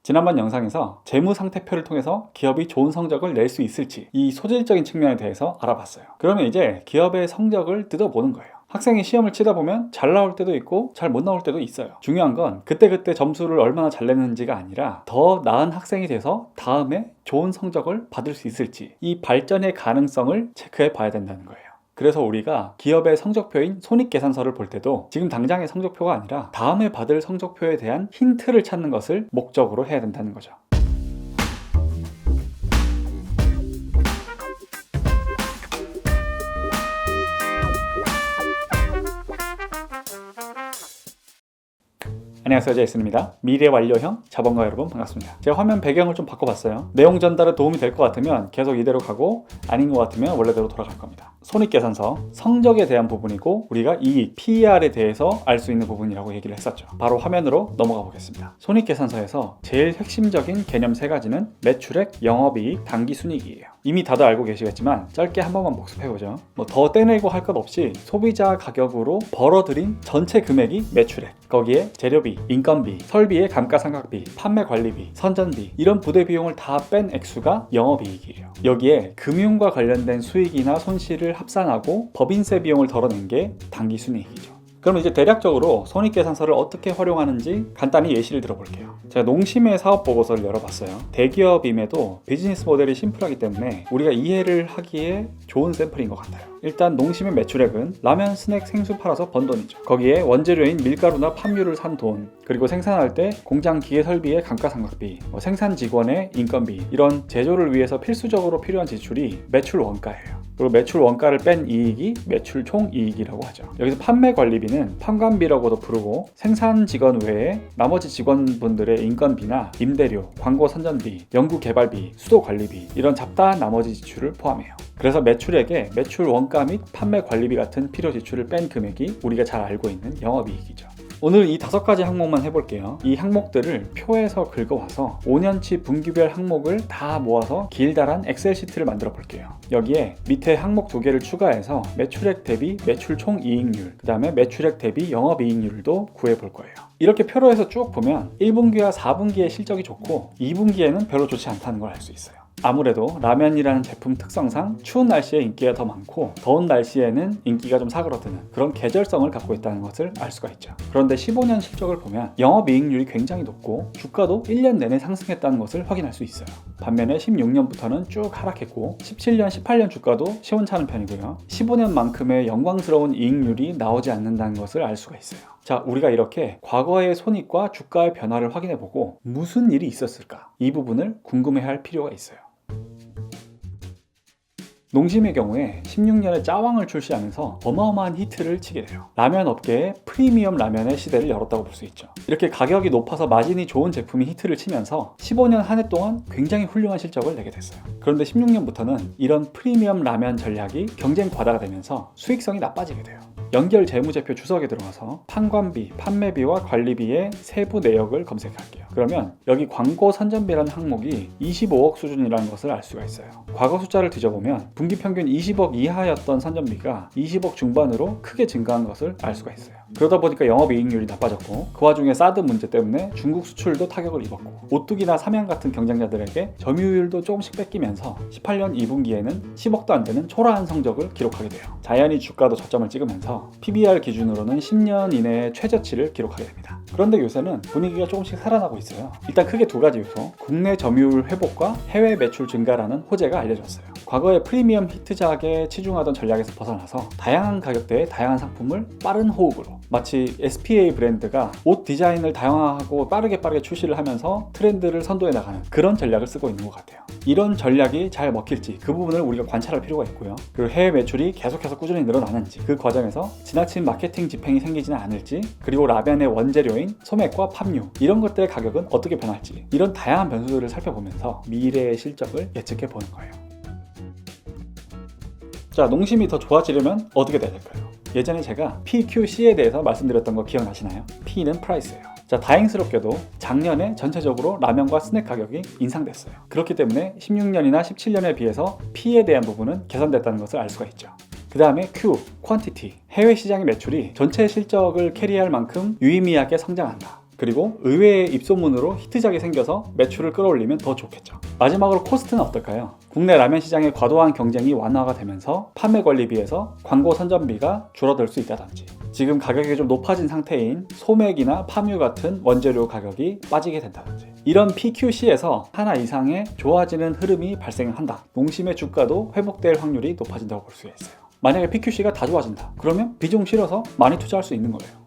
지난번 영상에서 재무상태표를 통해서 기업이 좋은 성적을 낼 수 있을지 이 소질적인 측면에 대해서 알아봤어요. 그러면 이제 기업의 성적을 뜯어보는 거예요. 학생이 시험을 치다 보면 잘 나올 때도 있고 잘 못 나올 때도 있어요. 중요한 건 그때그때 점수를 얼마나 잘 내는지가 아니라 더 나은 학생이 돼서 다음에 좋은 성적을 받을 수 있을지 이 발전의 가능성을 체크해 봐야 된다는 거예요. 그래서 우리가 기업의 성적표인 손익계산서를 볼 때도 지금 당장의 성적표가 아니라 다음에 받을 성적표에 대한 힌트를 찾는 것을 목적으로 해야 된다는 거죠. 안녕하세요, 제이슨입니다. 미래 완료형 자본가 여러분 반갑습니다. 제가 화면 배경을 좀 바꿔봤어요. 내용 전달에 도움이 될 것 같으면 계속 이대로 가고 아닌 것 같으면 원래대로 돌아갈 겁니다. 손익계산서, 성적에 대한 부분이고 우리가 이익, PER에 대해서 알 수 있는 부분이라고 얘기를 했었죠. 바로 화면으로 넘어가 보겠습니다. 손익계산서에서 제일 핵심적인 개념 세 가지는 매출액, 영업이익, 당기순이익이에요. 이미 다들 알고 계시겠지만 짧게 한 번만 복습해보죠. 더 떼내고 할 것 없이 소비자 가격으로 벌어들인 전체 금액이 매출액, 거기에 재료비, 인건비, 설비의 감가상각비, 판매관리비, 선전비 이런 부대 비용을 다 뺀 액수가 영업이익이에요. 여기에 금융과 관련된 수익이나 손실을 합산하고 법인세 비용을 덜어낸 게 당기순이익이죠. 그럼 이제 대략적으로 손익계산서를 어떻게 활용하는지 간단히 예시를 들어볼게요. 제가 농심의 사업보고서를 열어봤어요. 대기업임에도 비즈니스 모델이 심플하기 때문에 우리가 이해를 하기에 좋은 샘플인 것 같아요. 일단 농심의 매출액은 라면, 스낵, 생수 팔아서 번 돈이죠. 거기에 원재료인 밀가루나 팜유를 산 돈, 그리고 생산할 때 공장 기계 설비의 감가상각비, 생산 직원의 인건비 이런 제조를 위해서 필수적으로 필요한 지출이 매출 원가예요. 그리고 매출 원가를 뺀 이익이 매출 총이익이라고 하죠. 여기서 판매 관리비는 판관비라고도 부르고 생산 직원 외에 나머지 직원분들의 인건비나 임대료, 광고 선전비, 연구 개발비, 수도 관리비 이런 잡다한 나머지 지출을 포함해요. 그래서 매출액에 매출 원가 및 판매 관리비 같은 필요 지출을 뺀 금액이 우리가 잘 알고 있는 영업이익이죠. 오늘 이 5가지 항목만 해볼게요. 이 항목들을 표에서 긁어와서 5년치 분기별 항목을 다 모아서 길다란 엑셀 시트를 만들어 볼게요. 여기에 밑에 항목 2개를 추가해서 매출액 대비 매출 총이익률, 그 다음에 매출액 대비 영업이익률도 구해볼 거예요. 이렇게 표로 해서 쭉 보면 1분기와 4분기의 실적이 좋고 2분기에는 별로 좋지 않다는 걸 알 수 있어요. 아무래도 라면이라는 제품 특성상 추운 날씨에 인기가 더 많고 더운 날씨에는 인기가 좀 사그러드는 그런 계절성을 갖고 있다는 것을 알 수가 있죠. 그런데 15년 실적을 보면 영업이익률이 굉장히 높고 주가도 1년 내내 상승했다는 것을 확인할 수 있어요. 반면에 16년부터는 쭉 하락했고 17년, 18년 주가도 시원찮은 편이고요. 15년만큼의 영광스러운 이익률이 나오지 않는다는 것을 알 수가 있어요. 자, 우리가 이렇게 과거의 손익과 주가의 변화를 확인해보고 무슨 일이 있었을까? 이 부분을 궁금해할 필요가 있어요. 농심의 경우에 16년에 짜왕을 출시하면서 어마어마한 히트를 치게 돼요. 라면 업계에 프리미엄 라면의 시대를 열었다고 볼 수 있죠. 이렇게 가격이 높아서 마진이 좋은 제품이 히트를 치면서 15년 한 해 동안 굉장히 훌륭한 실적을 내게 됐어요. 그런데 16년부터는 이런 프리미엄 라면 전략이 경쟁 과다가 되면서 수익성이 나빠지게 돼요. 연결 재무제표 주석에 들어가서 판관비, 판매비와 관리비의 세부 내역을 검색할게요. 그러면 여기 광고 선전비라는 항목이 25억 수준이라는 것을 알 수가 있어요. 과거 숫자를 뒤져보면 분기 평균 20억 이하였던 선전비가 20억 중반으로 크게 증가한 것을 알 수가 있어요. 그러다 보니까 영업이익률이 나빠졌고 그 와중에 사드 문제 때문에 중국 수출도 타격을 입었고 오뚜기나 삼양 같은 경쟁자들에게 점유율도 조금씩 뺏기면서 18년 2분기에는 10억도 안 되는 초라한 성적을 기록하게 돼요. 자연히 주가도 저점을 찍으면서 PBR 기준으로는 10년 이내의 최저치를 기록하게 됩니다. 그런데 요새는 분위기가 조금씩 살아나고 있어요. 일단 크게 2가지 요소, 국내 점유율 회복과 해외 매출 증가라는 호재가 알려졌어요. 과거에 프리미엄 히트작에 치중하던 전략에서 벗어나서 다양한 가격대의 다양한 상품을 빠른 호흡으로, 마치 SPA 브랜드가 옷 디자인을 다양화하고 빠르게 출시를 하면서 트렌드를 선도해 나가는 그런 전략을 쓰고 있는 것 같아요. 이런 전략이 잘 먹힐지 그 부분을 우리가 관찰할 필요가 있고요. 그리고 해외 매출이 계속해서 꾸준히 늘어나는지, 그 과정에서 지나친 마케팅 집행이 생기지는 않을지, 그리고 라면의 원재료인 소맥과 팜유 이런 것들의 가격은 어떻게 변할지, 이런 다양한 변수들을 살펴보면서 미래의 실적을 예측해 보는 거예요. 자, 농심이 더 좋아지려면 어떻게 돼야 될까요? 예전에 제가 PQC에 대해서 말씀드렸던 거 기억나시나요? P는 프라이스예요. 자, 다행스럽게도 작년에 전체적으로 라면과 스낵 가격이 인상됐어요. 그렇기 때문에 16년이나 17년에 비해서 P에 대한 부분은 개선됐다는 것을 알 수가 있죠. 그 다음에 Q, 퀀티티, 해외 시장의 매출이 전체 실적을 캐리할 만큼 유의미하게 성장한다. 그리고 의외의 입소문으로 히트작이 생겨서 매출을 끌어올리면 더 좋겠죠. 마지막으로 코스트는 어떨까요? 국내 라면 시장의 과도한 경쟁이 완화가 되면서 판매 관리비에서 광고 선전비가 줄어들 수 있다든지, 지금 가격이 좀 높아진 상태인 소맥이나 파뮤 같은 원재료 가격이 빠지게 된다든지, 이런 PQC에서 하나 이상의 좋아지는 흐름이 발생한다. 농심의 주가도 회복될 확률이 높아진다고 볼 수 있어요. 만약에 PQC가 다 좋아진다. 그러면 비중 실어서 많이 투자할 수 있는 거예요.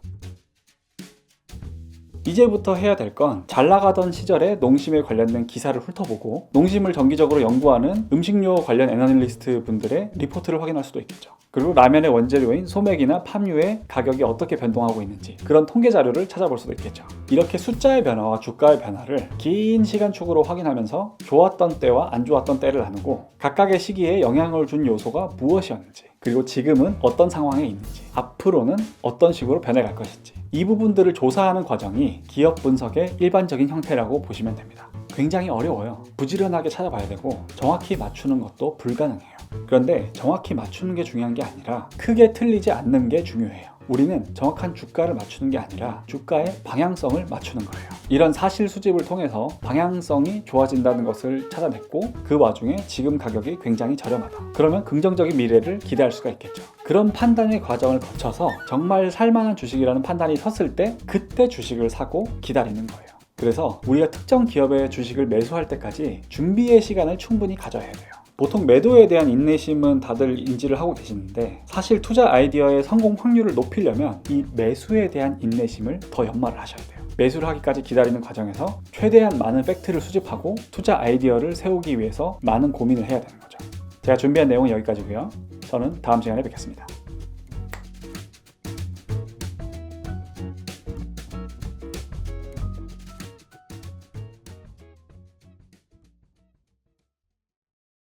이제부터 해야 될 건 잘 나가던 시절에 농심에 관련된 기사를 훑어보고 농심을 정기적으로 연구하는 음식료 관련 애널리스트 분들의 리포트를 확인할 수도 있겠죠. 그리고 라면의 원재료인 소맥이나 팜유의 가격이 어떻게 변동하고 있는지 그런 통계 자료를 찾아볼 수도 있겠죠. 이렇게 숫자의 변화와 주가의 변화를 긴 시간축으로 확인하면서 좋았던 때와 안 좋았던 때를 나누고 각각의 시기에 영향을 준 요소가 무엇이었는지, 그리고 지금은 어떤 상황에 있는지, 앞으로는 어떤 식으로 변해갈 것인지, 이 부분들을 조사하는 과정이 기업 분석의 일반적인 형태라고 보시면 됩니다. 굉장히 어려워요. 부지런하게 찾아봐야 되고 정확히 맞추는 것도 불가능해요. 그런데 정확히 맞추는 게 중요한 게 아니라 크게 틀리지 않는 게 중요해요. 우리는 정확한 주가를 맞추는 게 아니라 주가의 방향성을 맞추는 거예요. 이런 사실 수집을 통해서 방향성이 좋아진다는 것을 찾아냈고, 그 와중에 지금 가격이 굉장히 저렴하다. 그러면 긍정적인 미래를 기대할 수가 있겠죠. 그런 판단의 과정을 거쳐서 정말 살만한 주식이라는 판단이 섰을 때 그때 주식을 사고 기다리는 거예요. 그래서 우리가 특정 기업의 주식을 매수할 때까지 준비의 시간을 충분히 가져야 돼요. 보통 매도에 대한 인내심은 다들 인지를 하고 계시는데, 사실 투자 아이디어의 성공 확률을 높이려면 이 매수에 대한 인내심을 더 연마를 하셔야 돼요. 매수를 하기까지 기다리는 과정에서 최대한 많은 팩트를 수집하고 투자 아이디어를 세우기 위해서 많은 고민을 해야 되는 거죠. 제가 준비한 내용은 여기까지고요. 저는 다음 시간에 뵙겠습니다.